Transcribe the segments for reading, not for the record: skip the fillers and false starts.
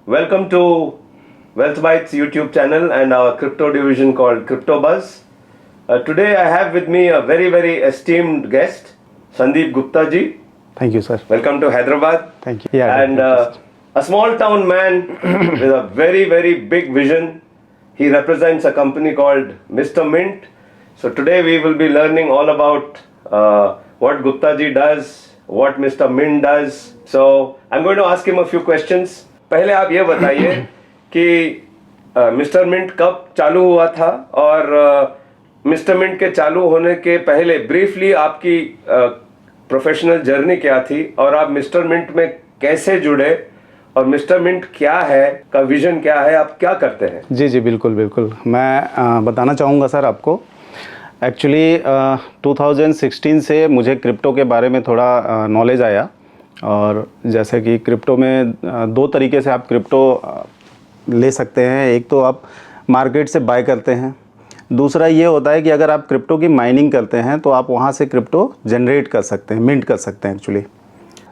Welcome to Wealth Bytes YouTube channel and our crypto division called Crypto Buzz. Today I have with me a very esteemed guest, Sandeep Gupta ji. Thank you, sir. Welcome to Hyderabad. Thank you. And a small town man with a very big vision. He represents a company called Mr. Mint. So today we will be learning all about what Gupta ji does, what Mr. Mint does. So I'm going to ask him a few questions. पहले आप ये बताइए कि mister mint कब चालू हुआ था और मिस्टर मिंट के चालू होने के पहले ब्रीफली आपकी प्रोफेशनल जर्नी क्या थी और आप मिस्टर मिंट में कैसे जुड़े और मिस्टर मिंट क्या है, का विजन क्या है, आप क्या करते हैं? जी बिल्कुल मैं बताना चाहूँगा सर आपको। एक्चुअली 2016 से मुझे क्रिप्टो के बारे में थोड़ा नॉलेज आया और जैसे कि क्रिप्टो में दो तरीके से आप क्रिप्टो ले सकते हैं। एक तो आप मार्केट से बाय करते हैं, दूसरा ये होता है कि अगर आप क्रिप्टो की माइनिंग करते हैं तो आप वहाँ से क्रिप्टो जनरेट कर सकते हैं, मिंट कर सकते हैं। एक्चुअली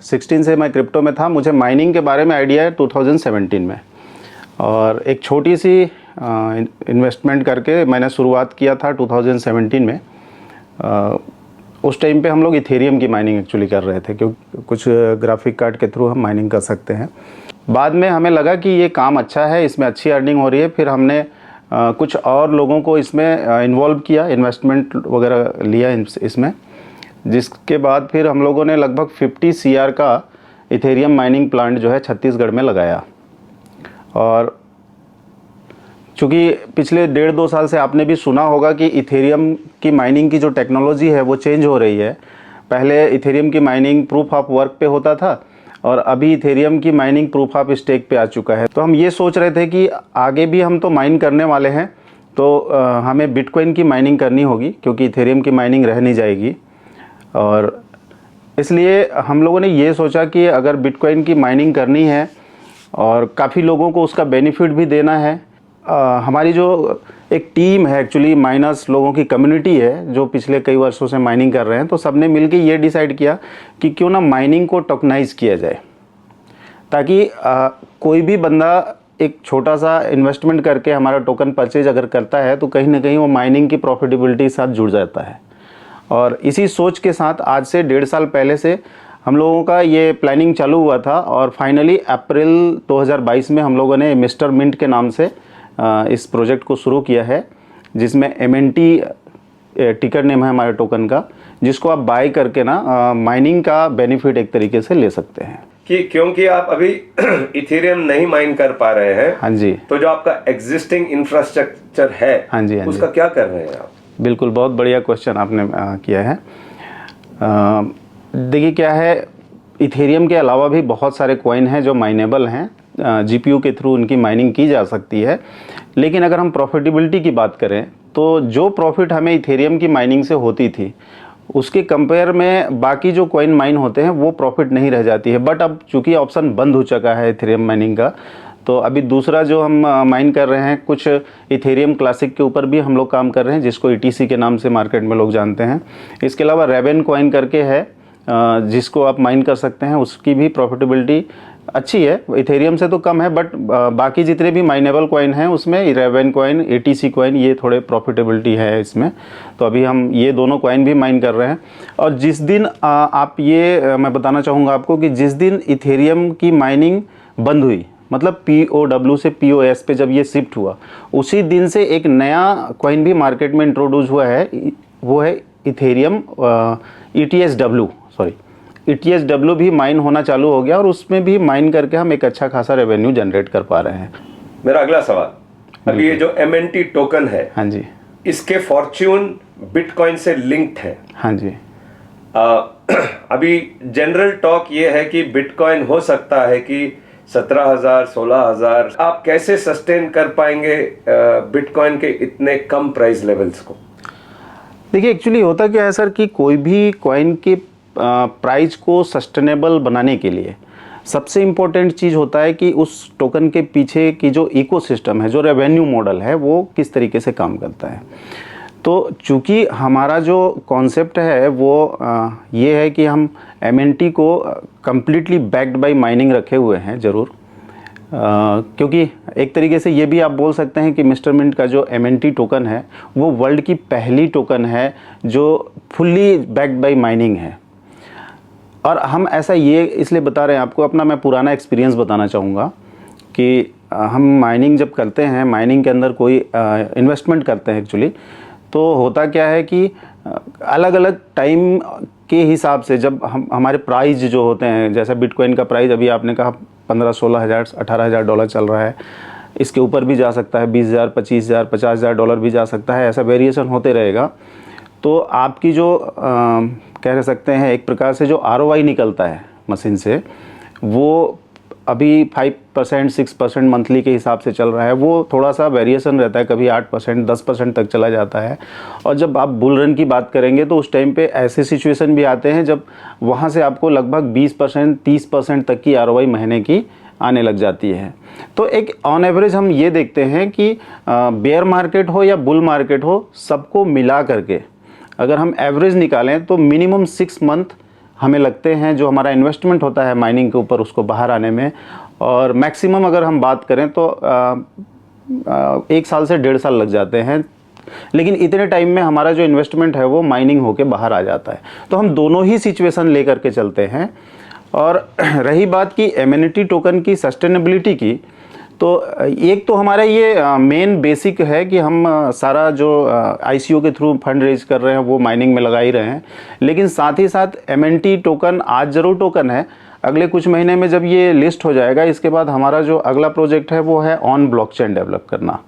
16 से मैं क्रिप्टो में था, मुझे माइनिंग के बारे में आइडिया है 2017 में और एक छोटी सी इन्वेस्टमेंट करके मैंने शुरुआत किया था 2017 में। उस टाइम पे हम लोग इथेरियम की माइनिंग एक्चुअली कर रहे थे क्योंकि कुछ ग्राफिक कार्ड के थ्रू हम माइनिंग कर सकते हैं। बाद में हमें लगा कि ये काम अच्छा है, इसमें अच्छी अर्निंग हो रही है। फिर हमने कुछ और लोगों को इसमें इन्वॉल्व किया, इन्वेस्टमेंट वगैरह लिया इसमें, जिसके बाद फिर हम लोगों ने लगभग 50 CR का इथेरियम माइनिंग प्लांट जो है छत्तीसगढ़ में लगाया। और चूँकि पिछले 1.5-2 साल से आपने भी सुना होगा कि इथेरियम की माइनिंग की जो टेक्नोलॉजी है वो चेंज हो रही है। पहले इथेरियम की माइनिंग प्रूफ ऑफ वर्क पे होता था और अभी इथेरियम की माइनिंग प्रूफ ऑफ स्टेक पे आ चुका है। तो हम ये सोच रहे थे कि आगे भी हम तो माइन करने वाले हैं तो हमें बिटकॉइन की माइनिंग करनी होगी क्योंकि इथेरियम की माइनिंग रह नहीं जाएगी। और इसलिए हम लोगों ने ये सोचा कि अगर बिटकॉइन की माइनिंग करनी है और काफ़ी लोगों को उसका बेनिफिट भी देना है, हमारी जो एक टीम है एक्चुअली माइनर्स लोगों की कम्युनिटी है जो पिछले कई वर्षों से माइनिंग कर रहे हैं, तो सबने मिलकर ये डिसाइड किया कि क्यों ना माइनिंग को टोकनाइज किया जाए ताकि कोई भी बंदा एक छोटा सा इन्वेस्टमेंट करके हमारा टोकन परचेज अगर करता है तो कहीं ना कहीं वो माइनिंग की प्रॉफिटेबिलिटी के साथ जुड़ जाता है। और इसी सोच के साथ आज से 1.5 साल पहले से हम लोगों का ये प्लानिंग चालू हुआ था और फाइनली अप्रैल 2022 में हम लोगों ने मिस्टर मिंट के नाम से इस प्रोजेक्ट को शुरू किया है, जिसमें MNT टिकर नेम है हमारे टोकन का, जिसको आप बाय करके ना माइनिंग का बेनिफिट एक तरीके से ले सकते हैं। कि क्योंकि आप अभी इथेरियम नहीं माइन कर पा रहे हैं, हाँ जी, तो जो आपका एग्जिस्टिंग इंफ्रास्ट्रक्चर है, हाँ जी, उसका क्या कर रहे हैं आप? बिल्कुल, बहुत बढ़िया क्वेश्चन आपने किया है। देखिए क्या है, इथेरियम के अलावा भी बहुत सारे कॉइन हैं जो माइनेबल हैं, GPU के थ्रू उनकी माइनिंग की जा सकती है। लेकिन अगर हम प्रॉफिटेबिलिटी की बात करें तो जो प्रॉफिट हमें इथेरियम की माइनिंग से होती थी उसके कंपेयर में बाकी जो कॉइन माइन होते हैं वो प्रॉफिट नहीं रह जाती है। बट अब चूंकि ऑप्शन बंद हो चुका है इथेरियम माइनिंग का, तो अभी दूसरा जो हम माइन कर रहे हैं, कुछ इथेरियम क्लासिक के ऊपर भी हम लोग काम कर रहे हैं जिसको ETC के नाम से मार्केट में लोग जानते हैं। इसके अलावा रेवेन कॉइन करके है जिसको आप माइन कर सकते हैं, उसकी भी प्रॉफिटेबिलिटी अच्छी है, इथेरियम से तो कम है, बट बाकी जितने भी माइनेबल कॉइन हैं उसमें रेवेन कॉइन, ETC कॉइन, ये थोड़े प्रॉफिटेबिलिटी है इसमें। तो अभी हम ये दोनों कॉइन भी माइन कर रहे हैं। और जिस दिन आप ये मैं बताना चाहूँगा आपको कि जिस दिन इथेरियम की माइनिंग बंद हुई, मतलब POW से POS पे जब ये शिफ्ट हुआ, उसी दिन से एक नया कॉइन भी मार्केट में इंट्रोड्यूस हुआ है, वो है इथेरियम ETHW भी माइन होना चालू हो गया और उसमें भी माइन करके हम एक अच्छा खासा रेवेन्यू जनरेट कर पा रहे हैं। मेरा अगला सवाल, अभी ये जो MNT टोकन है, हाँ जी, इसके फॉर्च्यून बिटकॉइन से लिंक्ड है। हाँ जी। अभी जनरल टॉक ये है कि बिटकॉइन हो सकता है कि 17,000 16,000, आप कैसे सस्टेन कर पाएंगे बिटकॉइन के इतने कम प्राइस लेवल्स को? देखिए एक्चुअली होता क्या है सर कि कोई भी कॉइन के प्राइस को सस्टेनेबल बनाने के लिए सबसे इम्पोर्टेंट चीज़ होता है कि उस टोकन के पीछे की जो इकोसिस्टम है, जो रेवेन्यू मॉडल है, वो किस तरीके से काम करता है। तो चूँकि हमारा जो कॉन्सेप्ट है वो ये है कि हम MNT को कम्प्लीटली बैक्ड बाय माइनिंग रखे हुए हैं ज़रूर, क्योंकि एक तरीके से ये भी आप बोल सकते हैं कि मिस्टर मिंट का जो MNT टोकन है वो वर्ल्ड की पहली टोकन है जो फुल्ली बैक्ड बाय माइनिंग है। और हम ऐसा ये इसलिए बता रहे हैं आपको, अपना मैं पुराना एक्सपीरियंस बताना चाहूँगा कि हम माइनिंग जब करते हैं, माइनिंग के अंदर कोई इन्वेस्टमेंट करते हैं एक्चुअली, तो होता क्या है कि अलग अलग टाइम के हिसाब से जब हमारे प्राइस जो होते हैं, जैसा बिटकॉइन का प्राइस अभी आपने कहा 15-16 हज़ार $18,000 चल रहा है, इसके ऊपर भी जा सकता है, 20,000, 25,000, $50,000 भी जा सकता है, ऐसा वेरिएशन होते रहेगा। तो आपकी जो कह सकते हैं एक प्रकार से जो ROI निकलता है मशीन से, वो अभी 5% 6% मंथली के हिसाब से चल रहा है। वो थोड़ा सा वेरिएशन रहता है, कभी 8% 10% तक चला जाता है। और जब आप बुल रन की बात करेंगे तो उस टाइम पे ऐसे सिचुएशन भी आते हैं जब वहाँ से आपको लगभग 20% 30% तक की ROI महीने की आने लग जाती है। तो एक ऑन एवरेज हम ये देखते हैं कि बेयर मार्केट हो या बुल मार्केट हो, सबको मिला करके अगर हम एवरेज निकालें तो मिनिमम 6 मंथ हमें लगते हैं जो हमारा इन्वेस्टमेंट होता है माइनिंग के ऊपर उसको बाहर आने में। और मैक्सिमम अगर हम बात करें तो 1 साल से 1.5 साल लग जाते हैं, लेकिन इतने टाइम में हमारा जो इन्वेस्टमेंट है वो माइनिंग होके बाहर आ जाता है। तो हम दोनों ही सिचुएशन लेकर के चलते हैं। और रही बात की MNT टोकन की सस्टेनेबिलिटी की, तो एक तो हमारा ये मेन बेसिक है कि हम सारा जो ICO के थ्रू फंड रेज कर रहे हैं वो माइनिंग में लगा ही रहे हैं, लेकिन साथ ही साथ MNT टोकन आज ज़रूर टोकन है, अगले कुछ महीने में जब ये लिस्ट हो जाएगा, इसके बाद हमारा जो अगला प्रोजेक्ट है वो है ऑन ब्लॉकचेन डेवलप करना।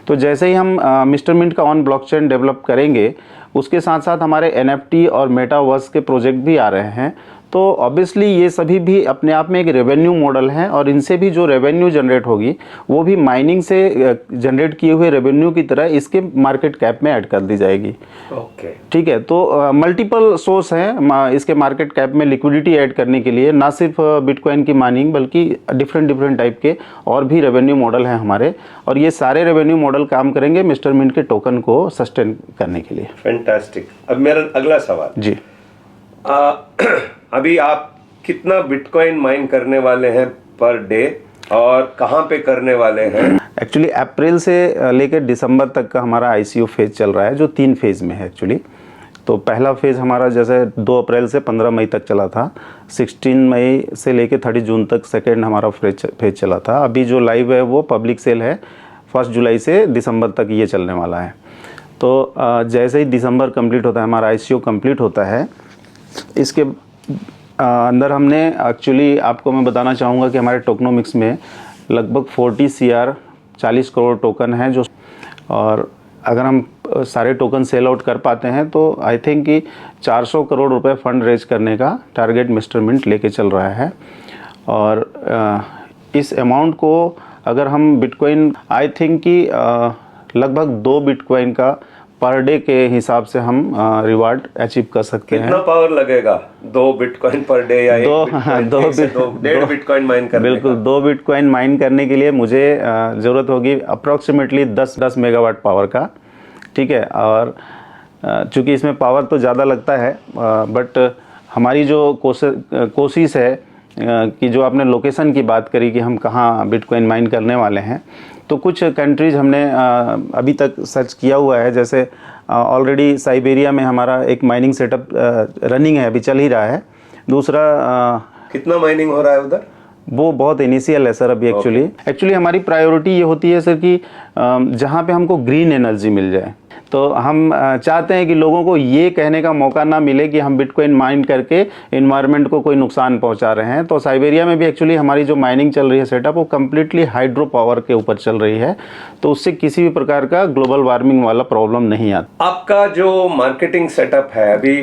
तो जैसे ही हम मिस्टर मिंट का ऑन ब्लॉकचेन डेवलप करेंगे, उसके साथ साथ हमारे NFT और मेटावर्स के प्रोजेक्ट भी आ रहे हैं। तो ऑब्वियसली ये सभी भी अपने आप में एक रेवेन्यू मॉडल हैं, और इनसे भी जो रेवेन्यू जनरेट होगी वो भी माइनिंग से जनरेट किए हुए रेवेन्यू की तरह इसके मार्केट कैप में ऐड कर दी जाएगी। ओके, ठीक है। तो मल्टीपल सोर्स हैं इसके मार्केट कैप में लिक्विडिटी ऐड करने के लिए, ना सिर्फ बिटकॉइन की माइनिंग बल्कि डिफरेंट टाइप के और भी रेवेन्यू मॉडल हैं हमारे, और ये सारे रेवेन्यू मॉडल काम करेंगे मिस्टर मिंट के टोकन को सस्टेन करने के लिए। फैंटास्टिक। अब मेरा अगला सवाल जी, अभी आप कितना बिटकॉइन माइन करने वाले हैं पर डे और कहाँ पे करने वाले हैं? एक्चुअली अप्रैल से लेकर दिसंबर तक का हमारा ICO फेज चल रहा है, जो 3 फेज में है एक्चुअली। तो पहला फेज हमारा जैसे 2 अप्रैल से 15 मई तक चला था, 16 मई से लेकर 30 जून तक सेकेंड हमारा फेज चला था। अभी जो लाइव है वो पब्लिक सेल है, 1 जुलाई से दिसंबर तक ये चलने वाला है। तो जैसे ही दिसंबर कंप्लीट होता है, हमारा ICO कंप्लीट होता है, इसके अंदर हमने एक्चुअली आपको मैं बताना चाहूँगा कि हमारे टोकनोमिक्स में लगभग 40 CR 40 करोड़ टोकन है जो, और अगर हम सारे टोकन सेल आउट कर पाते हैं तो आई थिंक कि 400 करोड़ रुपए फंड रेज करने का टारगेट मिस्टर मिंट लेके चल रहा है। और इस अमाउंट को अगर हम बिटकॉइन, आई थिंक कि लगभग 2 बिटकॉइन का पर डे के हिसाब से हम रिवार्ड अचीव कर सकते हैं। कितना पावर लगेगा 2 बिटकॉइन पर डे या 1.5 बिटकॉइन माइन करने? बिल्कुल, 2 बिटकॉइन माइन करने के लिए मुझे ज़रूरत होगी अप्रॉक्सीमेटली 10 मेगावाट पावर का। ठीक है। और चूँकि इसमें पावर तो ज़्यादा लगता है, बट हमारी जो कोशिश है कि जो आपने लोकेशन की बात करी कि हम कहाँ बिटकॉइन माइन करने वाले हैं, तो कुछ कंट्रीज़ हमने अभी तक सर्च किया हुआ है। जैसे ऑलरेडी साइबेरिया में हमारा एक माइनिंग सेटअप रनिंग है, अभी चल ही रहा है। दूसरा कितना माइनिंग हो रहा है उधर? वो बहुत इनिशियल है सर अभी। एक्चुअली हमारी प्रायोरिटी ये होती है सर कि जहाँ पे हमको ग्रीन एनर्जी मिल जाए। तो हम चाहते हैं कि लोगों को ये कहने का मौका ना मिले कि हम बिटकॉइन माइन करके इन्वायरमेंट को कोई नुकसान पहुंचा रहे हैं। तो साइबेरिया में भी एक्चुअली हमारी जो माइनिंग चल रही है सेटअप, वो कम्प्लीटली हाइड्रो पावर के ऊपर चल रही है, तो उससे किसी भी प्रकार का ग्लोबल वार्मिंग वाला प्रॉब्लम नहीं आता। आपका जो मार्केटिंग सेटअप है अभी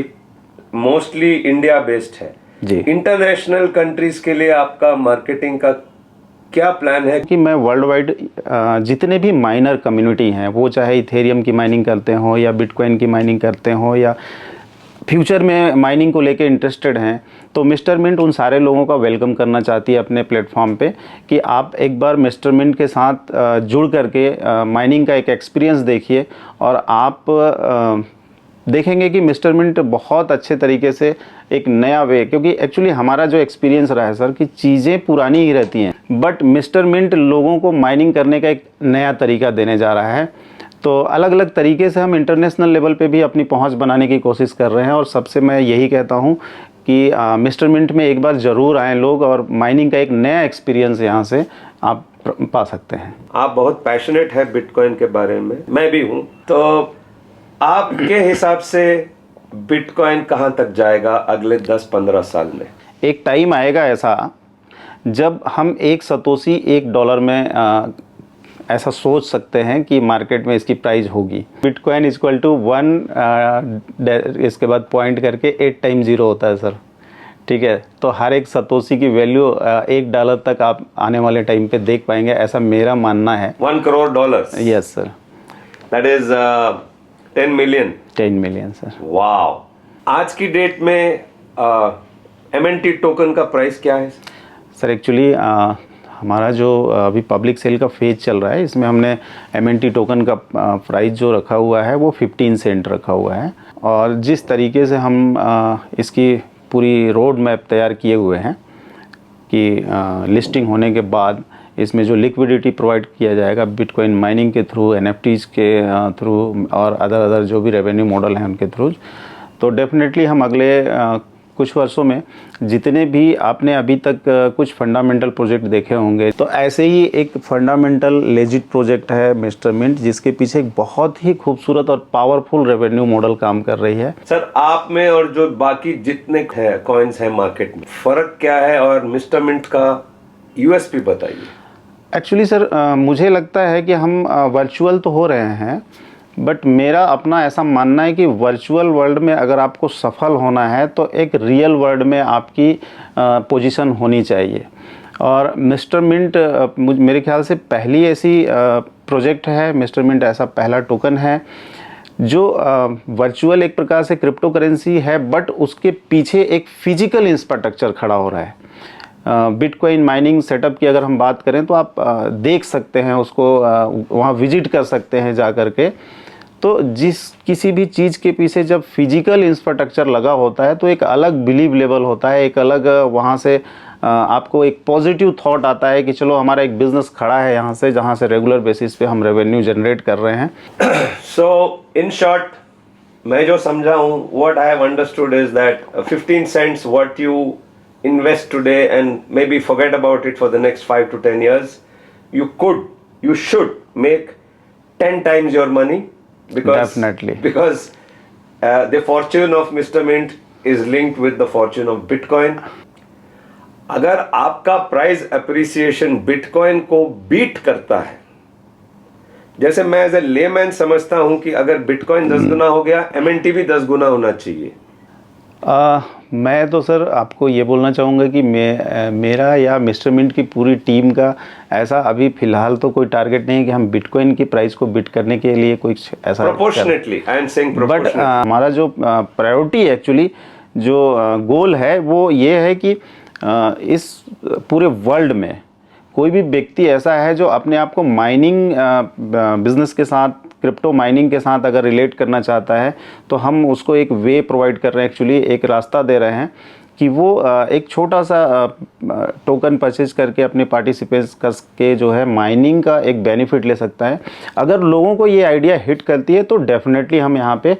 मोस्टली इंडिया बेस्ड है जी। इंटरनेशनल कंट्रीज के लिए आपका मार्केटिंग का क्या प्लान है? कि मैं वर्ल्ड वाइड जितने भी माइनर कम्युनिटी हैं, वो चाहे इथेरियम की माइनिंग करते हो या बिटकॉइन की माइनिंग करते हो या फ्यूचर में माइनिंग को लेके इंटरेस्टेड हैं, तो मिस्टर मिंट उन सारे लोगों का वेलकम करना चाहती है अपने प्लेटफॉर्म पे कि आप एक बार मिस्टर मिंट के साथ जुड़ करके माइनिंग का एक एक्सपीरियंस देखिए, और आप देखेंगे कि मिस्टर मिंट बहुत अच्छे तरीके से एक नया वे, क्योंकि एक्चुअली हमारा जो एक्सपीरियंस रहा है सर कि चीज़ें पुरानी ही रहती हैं, बट मिस्टर मिंट लोगों को माइनिंग करने का एक नया तरीका देने जा रहा है। तो अलग अलग तरीके से हम इंटरनेशनल लेवल पे भी अपनी पहुंच बनाने की कोशिश कर रहे हैं, और सबसे मैं यही कहता हूं कि मिस्टर मिंट में एक बार ज़रूर आएँ लोग, और माइनिंग का एक नया एक्सपीरियंस यहां से आप पा सकते हैं। आप बहुत पैशनेट है बिटकॉइन के बारे में, मैं भी हूं, तो आपके हिसाब से बिटकॉइन कहां तक जाएगा अगले 10-15 साल में? एक टाइम आएगा ऐसा जब हम एक सतोशी $1 में ऐसा सोच सकते हैं कि मार्केट में इसकी प्राइस होगी। बिटकॉइन इक्वल टू 1 इसके बाद पॉइंट करके 8 टाइम 0 होता है सर, ठीक है। तो हर एक सतोशी की वैल्यू $1 तक आप आने वाले टाइम पे देख पाएंगे, ऐसा मेरा मानना है। $1 crore? Yes sir. That is 10 million. 10 million sir. Wow. आज की डेट में MNT टोकन का प्राइस क्या है सर? एक्चुअली हमारा जो अभी पब्लिक सेल का फेज चल रहा है, इसमें हमने MNT टोकन का प्राइस जो रखा हुआ है वो 15 सेंट रखा हुआ है। और जिस तरीके से हम इसकी पूरी रोड मैप तैयार किए हुए हैं कि लिस्टिंग होने के बाद इसमें जो लिक्विडिटी प्रोवाइड किया जाएगा बिटकॉइन माइनिंग के थ्रू, NFTs के थ्रू और अदर जो भी रेवेन्यू मॉडल हैं उनके थ्रू, तो डेफिनेटली हम अगले कुछ वर्षों में जितने भी आपने अभी तक कुछ फंडामेंटल प्रोजेक्ट देखे होंगे, तो ऐसे ही एक फंडामेंटल लेजिट प्रोजेक्ट है मिस्टर मिंट, जिसके पीछे एक बहुत ही खूबसूरत और पावरफुल रेवेन्यू मॉडल काम कर रही है। सर, आप में और जो बाकी जितने हैं कॉइन्स हैं मार्केट में, फर्क क्या है और मिस्टर मिंट का USP बताइए। एक्चुअली सर मुझे लगता है कि हम वर्चुअल तो हो रहे हैं, बट मेरा अपना ऐसा मानना है कि वर्चुअल वर्ल्ड में अगर आपको सफल होना है तो एक रियल वर्ल्ड में आपकी पोजीशन होनी चाहिए। और मिस्टर मिंट मेरे ख्याल से पहली ऐसी प्रोजेक्ट है, मिस्टर मिंट ऐसा पहला टोकन है जो वर्चुअल एक प्रकार से क्रिप्टो करेंसी है, बट उसके पीछे एक फिजिकल इंफ्रास्ट्रक्चर खड़ा हो रहा है। बिटकॉइन माइनिंग सेटअप की अगर हम बात करें तो आप देख सकते हैं उसको, वहाँ विजिट कर सकते हैं जा कर के। तो किसी भी चीज़ के पीछे जब फिजिकल इंफ्रास्ट्रक्चर लगा होता है तो एक अलग बिलीव लेवल होता है, एक अलग वहाँ से आपको एक पॉजिटिव थॉट आता है कि चलो हमारा एक बिजनेस खड़ा है यहाँ से, जहाँ से रेगुलर बेसिस पे हम रेवेन्यू जनरेट कर रहे हैं। सो इन शॉर्ट, मैं जो समझा हूँ, what I have understood is that 15 cents what you invest today and maybe forget about it for the next 5 to 10 years, you should make 10 times your money, because definitely, because the fortune of Mr. Mint is linked with the fortune of Bitcoin. अगर आपका price appreciation bitcoin को beat करता है, जैसे मैं as a layman समझता हूं कि अगर बिटकॉइन 10 गुना हो गया, MNT भी 10 गुना होना चाहिए। मैं तो सर आपको ये बोलना चाहूँगा कि मेरा या मिस्टर मिंट की पूरी टीम का ऐसा अभी फ़िलहाल तो कोई टारगेट नहीं है कि हम बिटकॉइन की प्राइस को बीट करने के लिए कोई ऐसा proportionately, I am saying proportionately, but हमारा जो प्रायोरिटी एक्चुअली जो गोल है वो ये है कि इस पूरे वर्ल्ड में कोई भी व्यक्ति ऐसा है जो अपने आप को माइनिंग बिजनेस के साथ, क्रिप्टो माइनिंग के साथ अगर रिलेट करना चाहता है, तो हम उसको एक वे प्रोवाइड कर रहे हैं, एक्चुअली एक रास्ता दे रहे हैं कि वो एक छोटा सा टोकन परचेज करके अपने पार्टिसिपेट्स करके जो है माइनिंग का एक बेनिफिट ले सकता है। अगर लोगों को ये आइडिया हिट करती है तो डेफिनेटली हम यहाँ पे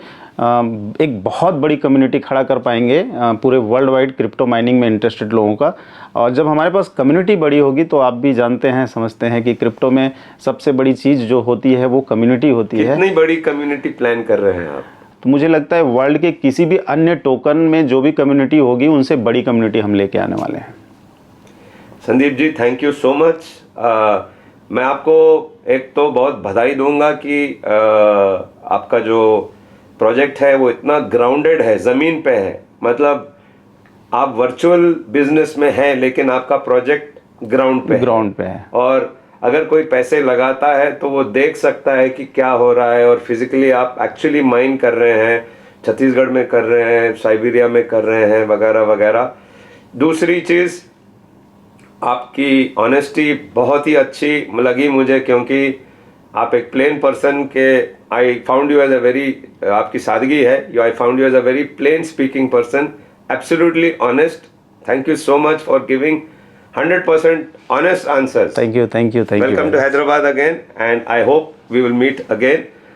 एक बहुत बड़ी कम्युनिटी खड़ा कर पाएंगे पूरे वर्ल्ड वाइड क्रिप्टो माइनिंग में इंटरेस्टेड लोगों का। और जब हमारे पास कम्युनिटी बड़ी होगी तो आप भी जानते हैं, समझते हैं कि क्रिप्टो में सबसे बड़ी चीज़ जो होती है वो कम्युनिटी होती है। कितनी बड़ी कम्युनिटी प्लान कर रहे हैं आप? तो मुझे लगता है वर्ल्ड के किसी भी अन्य टोकन में जो भी कम्युनिटी होगी उनसे बड़ी कम्युनिटी हम लेके आने वाले हैं। Sandeep ji, thank you so much. मैं आपको एक तो बहुत बधाई दूंगा कि आपका जो प्रोजेक्ट है वो इतना ग्राउंडेड है, ज़मीन पे है। मतलब आप वर्चुअल बिजनेस में हैं लेकिन आपका प्रोजेक्ट ग्राउंड पे है। और अगर कोई पैसे लगाता है तो वो देख सकता है कि क्या हो रहा है, और फिजिकली आप एक्चुअली माइन कर रहे हैं, छत्तीसगढ़ में कर रहे हैं, साइबेरिया में कर रहे हैं, वगैरह वगैरह। दूसरी चीज़, आपकी ऑनेस्टी बहुत ही अच्छी लगी मुझे, क्योंकि आप एक प्लेन पर्सन के I found you as a very आपकी सादगी है you I found you as a very plain speaking person absolutely honest thank you so much for giving 100% honest answers thank you welcome to Hyderabad again and I hope we will meet again